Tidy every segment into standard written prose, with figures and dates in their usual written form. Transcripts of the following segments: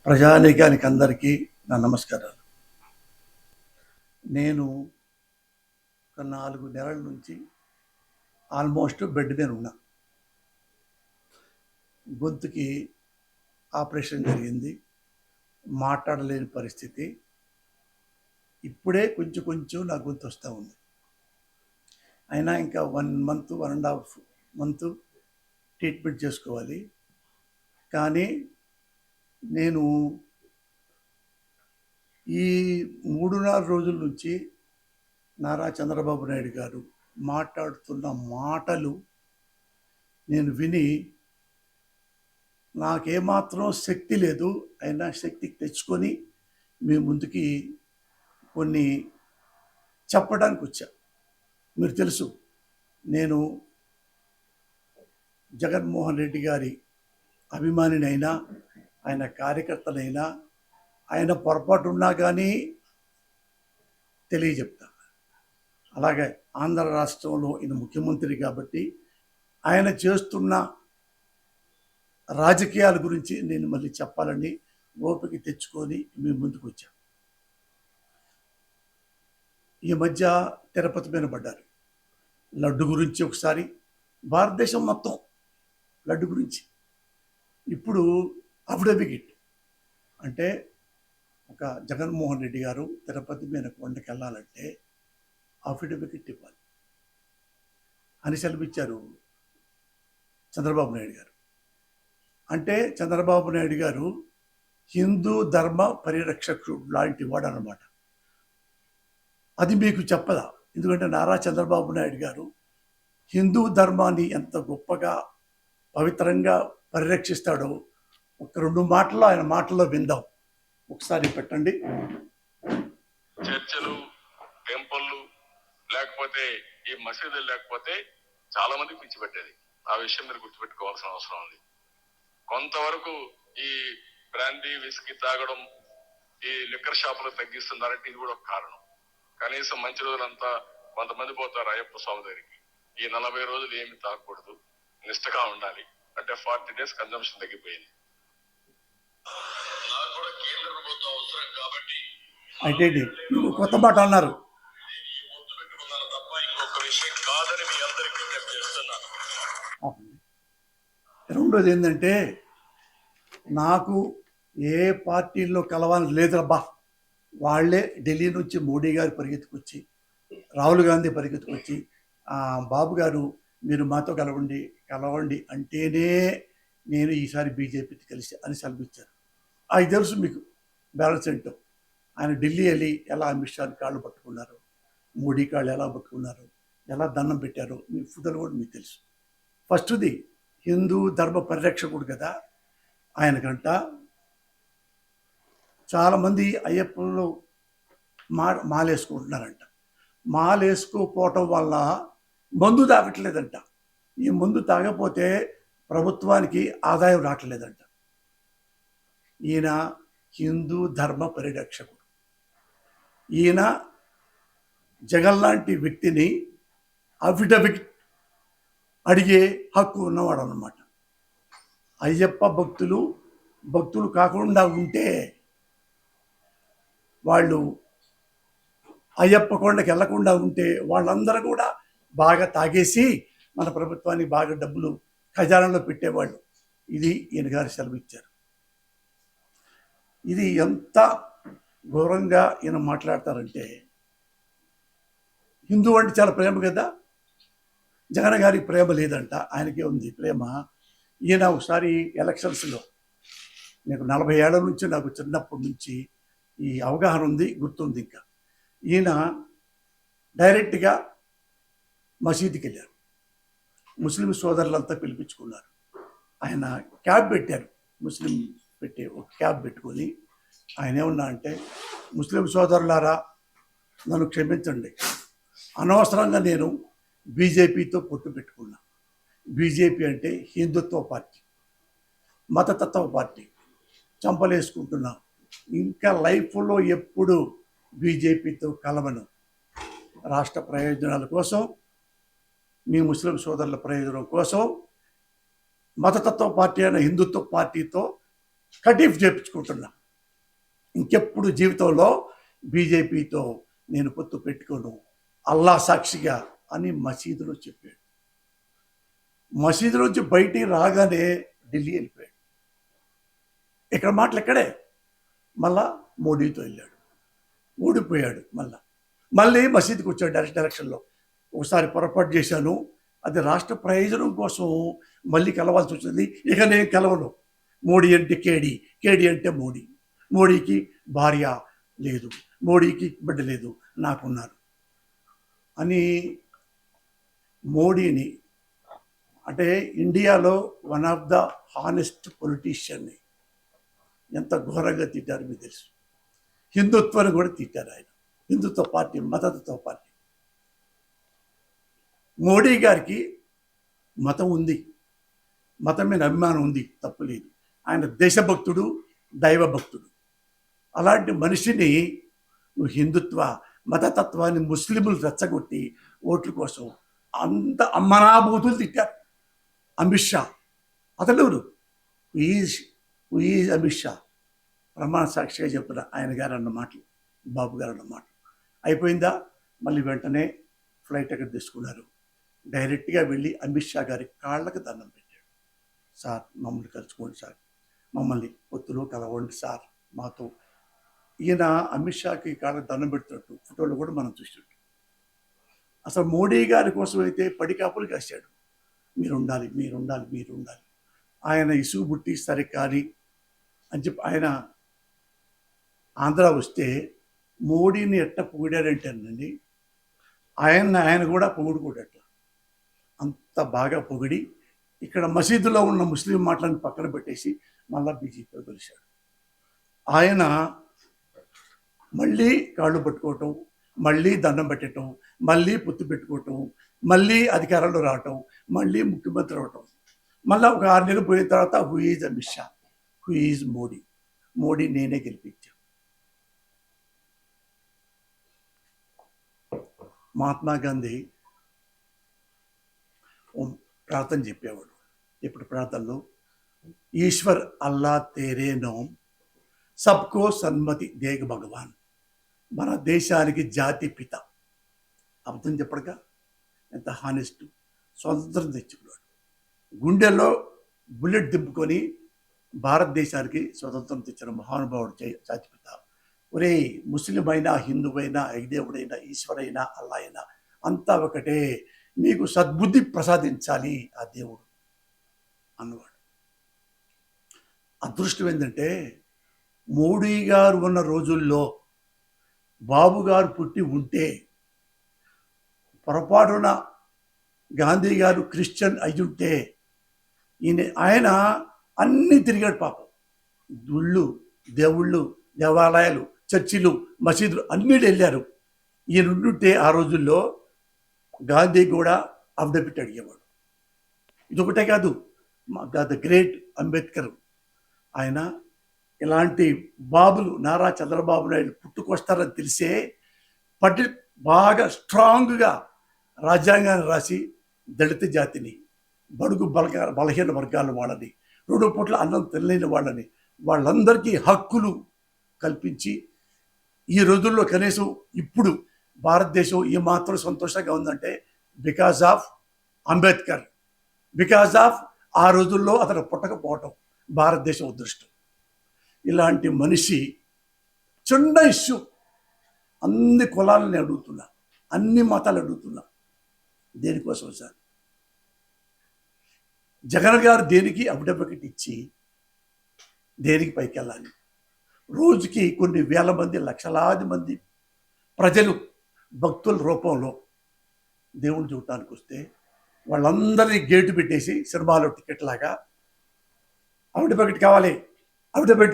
ప్రజానీకానికి అందరికీ నా నమస్కారాలు. నేను ఒక 4 నెలల నుంచి ఆల్మోస్ట్ బెడ్ మీద ఉన్నా. గొంతుకి ఆపరేషన్ జరిగింది, మాట్లాడలేని పరిస్థితి. ఇప్పుడే కొంచెం నా గొంతు వస్తూ ఉంది. అయినా ఇంకా 1 మంత్ 1.5 మంత్ ట్రీట్మెంట్ చేసుకోవాలి. కానీ నేను ఈ 3-4 రోజుల నుంచి నారా చంద్రబాబు నాయుడు గారు మాట్లాడుతున్న మాటలు నేను విని నాకేమాత్రం శక్తి లేదు. అయినా శక్తికి తెచ్చుకొని మీ ముందుకి కొన్ని చెప్పడానికి వచ్చా. మీరు తెలుసు, నేను జగన్మోహన్ రెడ్డి గారి అభిమానినైనా, ఆయన కార్యకర్తనైనా, ఆయన పొరపాటు ఉన్నా కానీ తెలియజెప్తా. అలాగే ఆంధ్ర రాష్ట్రంలో ఈయన ముఖ్యమంత్రి కాబట్టి ఆయన చేస్తున్న రాజకీయాల గురించి నేను మళ్ళీ చెప్పాలని ఓపిక తెచ్చుకొని మీ ముందుకు వచ్చాను. ఈ మధ్య తిరుపతి మీద పడ్డారు. లడ్డు గురించి ఒకసారి, భారతదేశం మొత్తం లడ్డు గురించి. ఇప్పుడు అఫిడవిట్ అంటే ఒక జగన్మోహన్ రెడ్డి గారు తిరుపతి మీద కొండకి వెళ్ళాలంటే అఫిడవిట్ ఇవ్వాలి అని సెలవిచ్చారు చంద్రబాబు నాయుడు గారు. అంటే చంద్రబాబు నాయుడు గారు హిందూ ధర్మ పరిరక్షకుడు లాంటి వాడు అన్నమాట. అది మీకు చెప్పదా? ఎందుకంటే నారా చంద్రబాబు నాయుడు గారు హిందూ ధర్మాన్ని ఎంత గొప్పగా పవిత్రంగా పరిరక్షిస్తాడో ఒక 2 మాటల్లో ఆయన మాటల్లో విందాం. ఒకసారి పెట్టండి. చర్చలు, టెంపుల్లు లేకపోతే ఈ మసీదులు లేకపోతే చాలా మంది పిచ్చి పెట్టేది. ఆ విషయం మీరు గుర్తుపెట్టుకోవాల్సిన అవసరం ఉంది. కొంతవరకు ఈ బ్రాండీ విస్కీ తాగడం, ఈ లిక్కర్ షాపులు తగ్గిస్తున్నారంటే ఇది కూడా ఒక కారణం. కనీసం మంచి రోజులంతా కొంతమంది పోతారు అయ్యప్ప స్వామి దగ్గరికి. ఈ 40 రోజులు ఏమి తాగకూడదు, నిష్టగా ఉండాలి. అంటే 40 days కన్జంప్షన్ తగ్గిపోయింది. అయితే కొత్త మాట అన్నారు. రెండోది ఏంటంటే, నాకు ఏ పార్టీల్లో కలవాలని లేదబ్బా. వాళ్ళే ఢిల్లీ నుంచి మోడీ గారు పరిగెత్తుకొచ్చి, రాహుల్ గాంధీ పరిగెత్తుకొచ్చి, బాబు గారు మీరు మాతో కలవండి అంటేనే నేను ఈసారి బీజేపీతో కలిసి అని సెలవిచ్చారు. అది తెలుసు మీకు బ్యాలెన్స్ ఏంటో. ఆయన ఢిల్లీ వెళ్ళి ఎలా అమిత్ షా కాళ్ళు పట్టుకున్నారు, మోడీ కాళ్ళు ఎలా పట్టుకున్నారు, ఎలా దండం పెట్టారో మీ ఫుదలు కూడా మీకు తెలుసు. ఫస్ట్ది హిందూ ధర్మ పరిరక్షకుడు కదా ఆయనకంట. చాలామంది అయ్యప్పలో మాలేసుకుంటున్నారంట. మాలేసుకోపోవటం వల్ల మందు తాగట్లేదంట. ఈ మందు తాగపోతే ప్రభుత్వానికి ఆదాయం రావట్లేదంట. ఈయన హిందూ ధర్మ పరిరక్షకుడు. ఈయన జగన్ లాంటి వ్యక్తిని అఫిడవిట్ అడిగే హక్కు ఉన్నవాడు అన్నమాట. అయ్యప్ప భక్తులు కాకుండా ఉంటే వాళ్ళు అయ్యప్ప కొండకి వెళ్లకుండా ఉంటే వాళ్ళందరూ కూడా బాగా తాగేసి మన ప్రభుత్వానికి బాగా డబ్బులు ఖజానాలో పెట్టేవాళ్ళు. ఇది ఈయన గారు సెలవిచ్చారు. ఇది ఎంత ఘోరంగా ఈయన మాట్లాడతారంటే, హిందూ అంటే చాలా ప్రేమ కదా. జగన్ గారికి ప్రేమ లేదంట, ఆయనకే ఉంది ప్రేమ. ఈయన ఒకసారి ఎలక్షన్స్లో, నాకు 40 ఏళ్ల నుంచి, నాకు చిన్నప్పటి నుంచి ఈ అవగాహన ఉంది, గుర్తుంది. ఇంకా ఈయన డైరెక్ట్గా మసీదుకి వెళ్ళారు. ముస్లిం సోదరులంతా పిలిపించుకున్నారు. ఆయన క్యాబ్ పెట్టారు, ముస్లిం పెట్టి ఒక క్యాబ్ పెట్టుకొని ఆయన ఏమన్నా అంటే, ముస్లిం సోదరులారా నన్ను క్షమించండి, అనవసరంగా నేను బీజేపీతో పొత్తు పెట్టుకున్నా. బీజేపీ అంటే హిందుత్వ పార్టీ, మతతత్వ పార్టీ. చంపలేసుకుంటున్నా. ఇంకా లైఫ్లో ఎప్పుడు బీజేపీతో కలవను. రాష్ట్ర ప్రయోజనాల కోసం, మీ ముస్లిం సోదరుల ప్రయోజనం కోసం మతతత్వ పార్టీ అయిన హిందుత్వ పార్టీతో కటీఫ్ చేపించుకుంటున్నా. ఇంకెప్పుడు జీవితంలో బీజేపీతో నేను పొత్తు పెట్టుకోను, అల్లా సాక్షిగా అని మసీదులో చెప్పాడు. మసీదు నుంచి బయటికి రాగానే ఢిల్లీ వెళ్ళిపోయాడు. ఇక్కడ మాటలు ఎక్కడే. మళ్ళా మోడీతో వెళ్ళాడు, ఓడిపోయాడు. మళ్ళీ మసీదుకి వచ్చాడు డైరెక్ట్ ఎలక్షన్లో. ఒకసారి పొరపాటు చేశాను, అది రాష్ట్ర ప్రయోజనం కోసం మళ్ళీ కలవాల్సి వచ్చింది, ఇక నేను కలవను. మోడీ అంటే కేడీ అంటే మోడీకి భార్య లేదు, మోడీకి బిడ్డ లేదు, నాకున్నారు అని మోడీని, అంటే ఇండియాలో వన్ ఆఫ్ ద హానెస్ట్ పొలిటీషియన్ని ఎంత ఘోరంగా తిట్టారు మీకు తెలుసు. హిందుత్వాన్ని కూడా తిట్టారు ఆయన, హిందుత్వ పార్టీ, మతతత్వ పార్టీ. మోడీ గారికి మతం ఉంది, మతం మీద అభిమానం ఉంది, తప్పులేదు. ఆయన దేశభక్తుడు, దైవభక్తుడు. అలాంటి మనిషిని నువ్వు హిందుత్వ మతతత్వాన్ని ముస్లింలు రెచ్చగొట్టి ఓట్ల కోసం అంత అమ్మనాభూతులు తిట్టారు. అమిత్ షా అతడు ఈజ్ అమిత్ షా ప్రమాణ సాక్షిగా చెప్తున్న ఆయన గారు అన్న మాటలు, బాబు గారు అన్న మాటలు. అయిపోయిందా? మళ్ళీ వెంటనే ఫ్లైట్ ఎక్కడ తీసుకున్నారు, డైరెక్ట్గా వెళ్ళి అమిత్ షా గారి కాళ్ళకి దండం పెట్టాడు. సార్ మమ్మల్ని కలుసుకోండి సార్, మమ్మల్ని పొత్తులో కలవండి సార్ మాతో. ఈయన అమిత్ షాకి కాళ్ళకి దండం పెడుతున్నట్టు ఫోటోలు కూడా మనం చూసినట్టు. అసలు మోడీ గారి కోసం అయితే పడికాపులు కాశాడు, మీరుండాలి. ఆయన ఇసుగు బుట్టి సరే కానీ అని చెప్పి ఆయన ఆంధ్ర వస్తే మోడీని ఎట్ట పొగిడారంటేనండి, ఆయన కూడా పొగుడుకోడట. అంత బాగా పొగిడి ఇక్కడ మసీదులో ఉన్న ముస్లిం మాటలను పక్కన పెట్టేసి మళ్ళా బీజేపీలో కలిశాడు. ఆయన మళ్ళీ కాళ్ళు పట్టుకోవటం, మళ్ళీ దండం పెట్టడం, మళ్ళీ పొత్తు పెట్టుకోవటం, మళ్ళీ అధికారంలో రావటం, మళ్ళీ ముఖ్యమంత్రి అవటం. మళ్ళీ ఒక 6 నెలలు పోయిన తర్వాత who is Amit Shah, who is Modi నేనే గెలిపించాను. మహాత్మా గాంధీ ప్రార్థన చెప్పేవాడు. ఇప్పుడు ప్రార్థనలో ఈశ్వర్ అల్లా తేరే నోమ్ సబ్కో సన్మతి దేగ్ భగవాన్. మన దేశానికి జాతి పిత. అర్థం చెప్పడగా ఎంత హానెస్ట్. స్వతంత్రం తెచ్చుకున్నాడు, గుండెల్లో బుల్లెట్ దింపుకొని భారతదేశానికి స్వతంత్రం తెచ్చిన మహానుభావుడు జాతిపిత. ఒరే, ముస్లిం అయినా, హిందూ అయినా, ఐదేవుడైనా, ఈశ్వరైనా, అల్లా అయినా అంతా ఒకటే, మీకు సద్బుద్ధి ప్రసాదించాలి ఆ దేవుడు అన్నవాడు. అదృష్టం ఏంటంటే మోడీ గారు ఉన్న రోజుల్లో బాబు గారు పుట్టి ఉంటే పొరపాటున గాంధీ గారు క్రిస్టియన్ అయ్యుంటే ఆయన అన్నీ తిరిగాడు పాపం. గుళ్ళు, దేవుళ్ళు, దేవాలయాలు, చర్చిలు, మసీదులు అన్నిటి వెళ్ళారు. ఈయన ఉండుంటే ఆ రోజుల్లో గాంధీ కూడా అఫిడవిట్ అడిగేవాడు. ఇదొకటే కాదు, ద గ్రేట్ అంబేద్కర్, ఆయన ఇలాంటి బాబులు నారా చంద్రబాబు నాయుడు పుట్టుకొస్తారని తెలిసే బాగా స్ట్రాంగ్గా రాజ్యాంగాన్ని రాసి దళిత జాతిని, బడుగు బలహీన వర్గాల వాళ్ళని, 2 పూట్ల అన్నం తినలేని వాళ్ళని, వాళ్ళందరికీ హక్కులు కల్పించి ఈ రోజుల్లో కనీసం ఇప్పుడు భారతదేశం ఏమాత్రం సంతోషంగా ఉందంటే because of Ambedkar, because of ఆ రోజుల్లో అతను పుట్టకపోవటం భారతదేశం అదృష్టం. ఇలాంటి మనిషి చిన్న ఇష్యూ అన్ని కులాలని అడుగుతున్నా, అన్ని మతాలు అడుగుతున్నా. దేనికోసం సార్? జగన్ గారు దేనికి అఫిడవిట్ ఇచ్చి దేనికి పైకి వెళ్ళాలి? రోజుకి కొన్ని వేల మంది, లక్షలాది మంది ప్రజలు భక్తుల రూపంలో దేవుని చూడటానికి వస్తే వాళ్ళందరినీ గేటు పెట్టేసి సినిమాలో టికెట్ లాగా అఫిడవిట్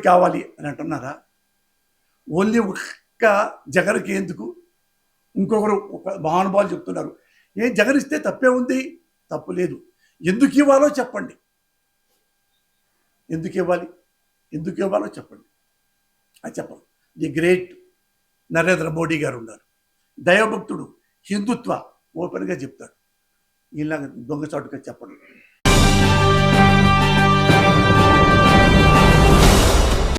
కావాలి అని అంటున్నారా? ఓన్లీ ఒక్క జగన్కి ఎందుకు? ఇంకొకరు ఒక మహానుభావులు చెప్తున్నారు, జగన్ ఇస్తే తప్పే ఉంది. తప్పు లేదు. ఎందుకు ఇవ్వాలో చెప్పండి, ఎందుకు ఇవ్వాలో చెప్పండి. అది చెప్పండి. ది గ్రేట్ నరేంద్ర మోడీ గారు ఉన్నారు, దైవభక్తుడు, హిందుత్వ ఓపెన్గా చెప్తాడు. ఇలా దొంగచాటుగా చెప్పండి.